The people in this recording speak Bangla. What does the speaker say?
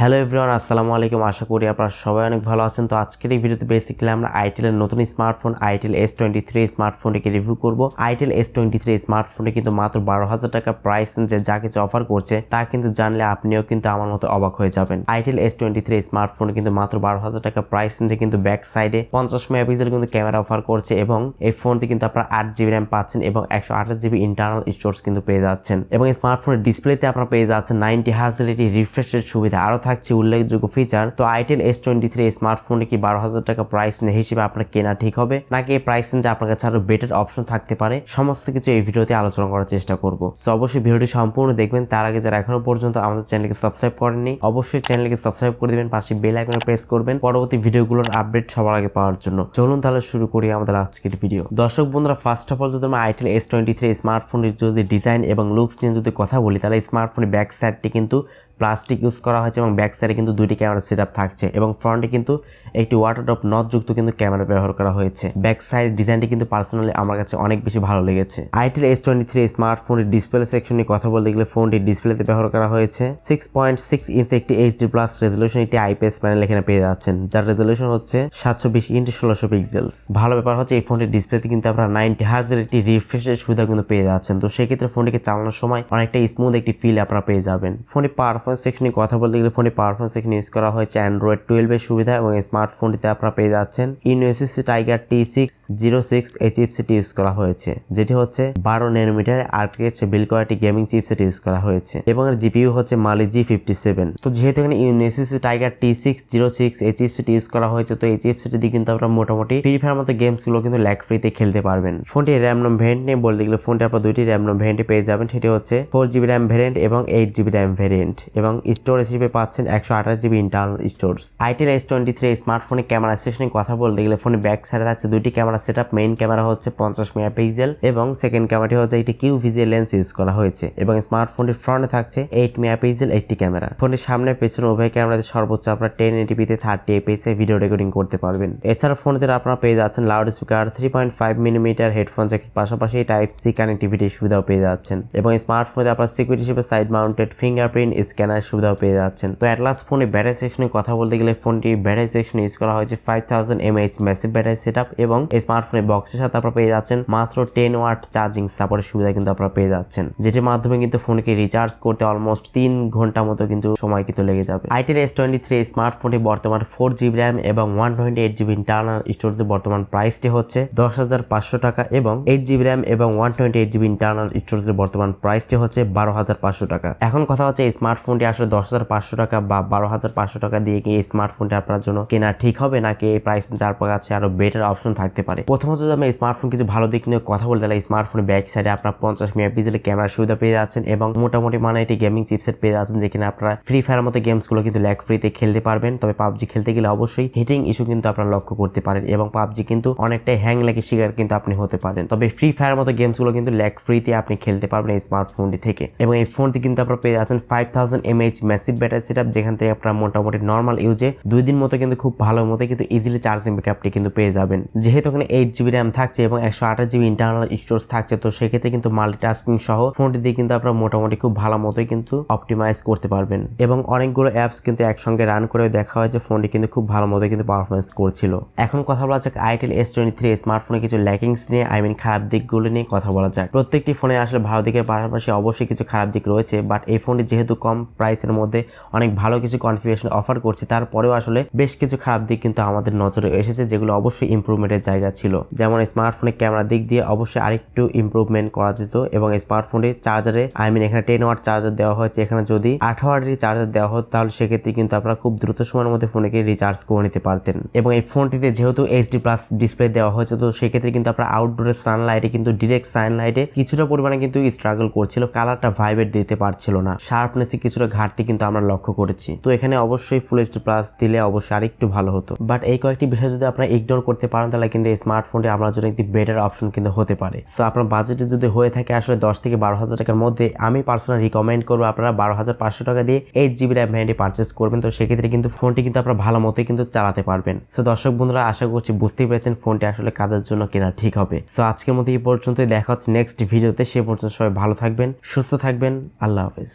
হ্যালো এভরিওয়ান, আসসালামু আলাইকুম। আশা করি আপনারা সবাই অনেক ভালো আছেন। তো আজকের এই ভিডিওতে বেসিক্যালি আমরা আইটেলের নতুন স্মার্টফোন আইটেল S23 স্মার্টফোনটিকে রিভিউ করব। আইটেল S23 স্মার্টফোনে কিন্তু মাত্র 12,000 টাকা প্রাইস রেঞ্জে যা কিছু অফার করছে তা কিন্তু জানলে আপনিও কিন্তু আমার মতো অবাক হয়ে যাবেন। আইটেল S23 স্মার্টফোনে কিন্তু মাত্র 12,000 টাকা প্রাইস রেঞ্জে কিন্তু ব্যাক সাইডে 50 মেগাপিক্সেল কিন্তু ক্যামেরা অফার করছে এবং এই ফোনটি কিন্তু আপনারা 8GB র্যাম পাচ্ছেন এবং 128GB ইন্টারনাল স্টোরেজ কিন্তু পেয়ে যাচ্ছেন এবং এই স্মার্টফোনের ডিসপ্লেতে আপনারা পেয়ে যাচ্ছেন 90 হার্জ এলইডি রিফ্রেশ রেট সুবিধা। আরো থাকছে উল্লেখযোগ্য ফিচার। তো আইটেল S23 স্মার্টফোনে কি 12,000 টাকা প্রাইস হিসেবে আপনার কেনা ঠিক হবে নাকি এই প্রাইস রেঞ্জে আপনার কাছে আরো বেটার অপশন থাকতে পারে, সমস্ত কিছু এই ভিডিওতে আলোচনা করার চেষ্টা করব। সো অবশ্যই ভিডিওটি সম্পূর্ণ দেখবেন। তার আগে যারা এখনো পর্যন্ত আমাদের চ্যানেলকে সাবস্ক্রাইব করেননি অবশ্যই চ্যানেলকে সাবস্ক্রাইব করে দিবেন, পাশে বেল আইকনে প্রেস করবেন পরবর্তী ভিডিওগুলোর আপডেট সবার আগে পাওয়ার জন্য। চলুন তাহলে শুরু করি আমাদের আজকের ভিডিও। দর্শক বন্ধুরা, ফার্স্ট অফ অল যদি আমরা আইটেল S23 স্মার্টফোনের যদি ডিজাইন এবং লুকস নিয়ে যদি কথা বলি তাহলে স্মার্টফোনের ব্যাক সাইডটি কিন্তু প্লাস্টিক ইউজ করা হয়েছে এবং ব্যাক সাইডে কিন্তু দুইটি ক্যামেরা সেটআপ থাকছে এবং ফ্রন্টে কিন্তু একটি ওয়াটার ড্রপ নট যুক্ত কিন্তু ক্যামেরা ব্যবহার করা হয়েছে। ব্যাক সাইড ডিজাইনটি কিন্তু পার্সোনালি আমার কাছে অনেক বেশি ভালো লেগেছে। আইটেল S23 স্মার্টফোনের ডিসপ্লে সেকশন নিয়ে কথা বলতে গেলে ফোনটি ডিসপ্লেতে ব্যবহার করা হয়েছে 6.6 ইঞ্চ একটি HD+ রেজোলিউশন একটি IPS প্যানেল এখানে পেয়ে যাচ্ছেন, যার রেজোলিউশন হচ্ছে 720x1600 পিক্সেলস। ভালো ব্যাপার হচ্ছে এই ফোনটির ডিসপ্লেতে কিন্তু আপনারা 90 হার্জের একটি রিফ্রেশের সুবিধা কিন্তু পেয়ে যাচ্ছেন। তো সেক্ষেত্রে ফোনটিকে চালানোর সময় অনেকটা স্মুথ একটি ফিল আপনারা পেয়ে যাবেন। ফোনটি পারফরমেন্স সেকশনে কথা বলতে গেলে ফোনটি পারফরমেন্স সেকশনে ইউজ করা হয়েছে Android 12 এর সুবিধা এবং স্মার্টফোনটিতে আপনারা পেয়ে যাচ্ছেন ইনফিনিক্স টাইগার T606 এই চিপসেট ইউজ করা হয়েছে, যেটি হচ্ছে 12 ন্যানোমিটার আর্কিটেকচার বিল্ড করা একটি গেমিং চিপসেট ইউজ করা হয়েছে এবং এর জিপিইউ হচ্ছে Mali G57। তো যেহেতু এখানে ইনফিনিক্স টাইগার T606 এই চিপসেট ইউজ করা হয়েছে তো এই চিপসেট দিয়ে কিন্তু আপনারা মোটামুটি ফ্রি ফায়ার মতো গেমস গুলো কিন্তু ল্যাগ ফ্রিতে খেলতে পারবেন। ফোনটি র্যাম রম ভ্যারিয়েন্ট নিয়ে বলতে গেলে ফোনটি আপনারা দুইটি র্যাম রম ভ্যারিয়েন্টে পেয়ে যাবেন, সেটি হচ্ছে 4GB র্যাম ভ্যারিয়েন্ট এবং 8GB র্যাম ভ্যারিয়েন্ট এবং স্টোরেজ হিসেবে পাচ্ছেন 128GB internal storage. Itel S23 স্মার্টফোনের ক্যামেরা সেকশনে কথা বলতে গেলে ফোনের ব্যাক সাইডে থাকছে দুইটি ক্যামেরা সেটআপ। মেইন ক্যামেরা হচ্ছে 50 মেগাপিক্সেল এবং সেকেন্ড ক্যামেরাটি হচ্ছে একটি QVG লেন্স ইউজ করা হয়েছে এবং স্মার্টফোনটির ফ্রন্টে থাকছে 8 মেগাপিক্সেল একটি ক্যামেরা। ফোনের সামনে পেছনে উভয় ক্যামেরাতে সর্বোচ্চ আপনারা 1080p 30fps এ ভিডিও রেকর্ডিং করতে পারবেন। এছাড়া ফোনটিতে আপনারা পেয়ে যাচ্ছেন লাউড স্পিকার 3.5mm হেডফোন জ্যাকের পাশাপাশি Type-C কানেক্টিভিটির সুবিধাও পেয়ে যাচ্ছেন এবং স্মার্টফোনে আপনারা সিকিউরিটি হিসেবে সাইড মাউন্টেড ফিঙ্গারপ্রিন্ট স্ক্যানার সুবিধাও পেয়ে যাচ্ছেন। তো অ্যাটলাস ফোনে ব্যাটারি সেকশনে কথা বলতে গেলে ফোনটি ব্যাটারি সেকশনে ইউজ করা হয়েছে 5000 mAh ম্যাসিভ ব্যাটারি সেটআপ এবং স্মার্টফোনে বক্সের সাথে আপনারা পেয়ে যাচ্ছেন মাত্র 10 ওয়াট চার্জিং সাপোর্টের সুবিধা কিন্তু আপনারা পেয়ে যাচ্ছেন, যেটির মাধ্যমে কিন্তু ফোনকে রিচার্জ করতে অলমোস্ট 3 ঘন্টা মতো কিন্তু সময় কিন্তু লেগে যাবে। আইটেল S23 স্মার্টফোনটি বর্তমান 4GB র্যাম এবং 128GB ইন্টারনাল স্টোরেজের বর্তমান প্রাইসটি হচ্ছে 10,500 টাকা এবং 8GB র্যাম এবং 128GB ইন্টারনাল স্টোরেজের বর্তমান প্রাইসটি হচ্ছে 12,500 টাকা। এখন কথা হচ্ছে এই স্মার্টফোনটি আসলে 10,500 টাকা বা 12,500 টাকা দিয়ে কি এই স্মার্টফোনটি আপনার জন্য কেনা ঠিক হবে নাকি এই প্রাইস যার কাছে আরো বেটার অপশন থাকতে পারে। প্রথমত যদি আমি স্মার্টফোন কিছু ভালো দিক নিয়ে কথা বলতে গেলে স্মার্টফোনের ব্যাক সাইডে আপনারা 50 মেগাপিক্সেলের ক্যামেরা সুবিধা পেয়ে যাচ্ছেন এবং মোটামুটি মানে একটি গেমিং চিপসেট পেয়ে যাচ্ছেন, যেখানে আপনারা ফ্রি ফায়ার মতো গেমস গুলো কিন্তু ল্যাগ ফ্রিতে খেলতে পারবেন। তবে PUBG খেলতে গেলে অবশ্যই হিটিং ইস্যু কিন্তু আপনারা লক্ষ্য করতে পারেন এবং PUBG কিন্তু অনেকটাই হ্যাং ল্যাগের শিকার কিন্তু আপনি হতে পারেন। তবে ফ্রি ফায়ার মতো গেমস গুলো কিন্তু ল্যাগ ফ্রিতে আপনি খেলতে পারবেন এই স্মার্টফোনটি থেকে এবং এই ফোনটি কিন্তু আপনারা পেয়ে যাচ্ছেন 5000 mAh ম্যাসিভ ব্যাটারি সেটআপ, যেখান থেকে আপনারা মোটামুটি নর্মাল ইউজে 2 দিন মতো কিন্তু খুব ভালো মতো কিন্তু ইজিলি চার্জিং ব্যাকআপটি কিন্তু পেয়ে যাবেন। যেহেতু এখানে 8GB র্যাম থাকছে এবং 128GB ইন্টারনাল স্টোরেজ থাকছে তো সেক্ষেত্রে কিন্তু মাল্টিটাস্কিং সহ ফোনটি দিয়ে কিন্তু আপনারা মোটামুটি খুব ভালো মতোই কিন্তু অপটিমাইজ করতে পারবেন এবং অনেকগুলো অ্যাপস কিন্তু একসঙ্গে রান করে দেখা হয় যে ফোনটি কিন্তু খুব ভালো মতো কিন্তু পারফরমেন্স করছিল। এখন কথা বলা যাক আইটেল S23 স্মার্টফোনে কিছু ল্যাকিংস নিয়ে, খারাপ দিকগুলো নিয়ে কথা বলা যাক। প্রত্যেকটি ফোনে আসলে ভালো দিকের পাশাপাশি অবশ্যই কিছু খারাপ দিক রয়েছে, বাট এই ফোনটি যেহেতু কম প্রাইসের মধ্যে অনেক ভালো কিছু কনফিগারেশন অফার করছে তারপরেও আসলে বেশ কিছু খারাপ দিক কিন্তু আমাদের নজরে এসেছে, যেগুলো অবশ্যই ইমপ্রুভমেন্টের জায়গা ছিল। যেমন স্মার্টফোনের ক্যামেরা দিক দিয়ে অবশ্যই আরেকটু ইমপ্রুভমেন্ট করা যেত এবং স্মার্টফোনের চার্জারে এখানে 10 ওয়াট চার্জার দেওয়া হয়েছে, এখানে যদি 8 ওয়াটের চার্জার দেওয়া হতো তাহলে সেক্ষেত্রে কিন্তু আপনারা খুব দ্রুত সময়ের মধ্যে ফোনকে রিচার্জ করে নিতে পারতেন এবং এই ফোনটিতে যেহেতু HD+ ডিসপ্লে দেওয়া হয়েছে তো সেক্ষেত্রে কিন্তু আপনারা আউটডোরের সানলাইটে কিন্তু ডিরেক্ট সানলাইটে কিছুটা পরিমাণে কিন্তু স্ট্রাগল করছিল, কালারটা ভাইব্রেট দিতে পারছিল না, শার্পনেসে কিছুটা ঘাটতি কিন্তু আমরা লক্ষ্য করেছি। তো এখানে অবশ্যই ফুল HD+ দিলে অবশ্যই আরেকটু ভালো হতো, বাট এই কয়েকটি বিষয় যদি আপনারা ইগনোর করতে পারেন তাহলে কিন্তু এই স্মার্টফোনটি আপনার জন্য একটি বেটার অপশন কিন্তু হতে পারে। সো আপনার বাজেটে যদি হয়ে থাকে আসলে 10 থেকে 12,000 টাকার মধ্যে আমি পার্সোনাল রিকমেন্ড করবো আপনারা 12,500 টাকা দিয়ে 8GB র্যাম ভ্যারিয়েন্টটি পারচেজ করবেন। তো সেক্ষেত্রে কিন্তু ফোনটি কিন্তু আপনারা ভালো মতোই কিন্তু চালাতে পারবেন। সো দর্শক বন্ধুরা, আশা করছি বুঝতেই পেরেছেন ফোনটি আসলে কাদের জন্য কেনা ঠিক হবে। সো আজকের মতো এই পর্যন্তই, দেখা হচ্ছে নেক্সট ভিডিওতে। সে পর্যন্ত সবাই ভালো থাকবেন, সুস্থ থাকবেন, আল্লাহ হাফেজ।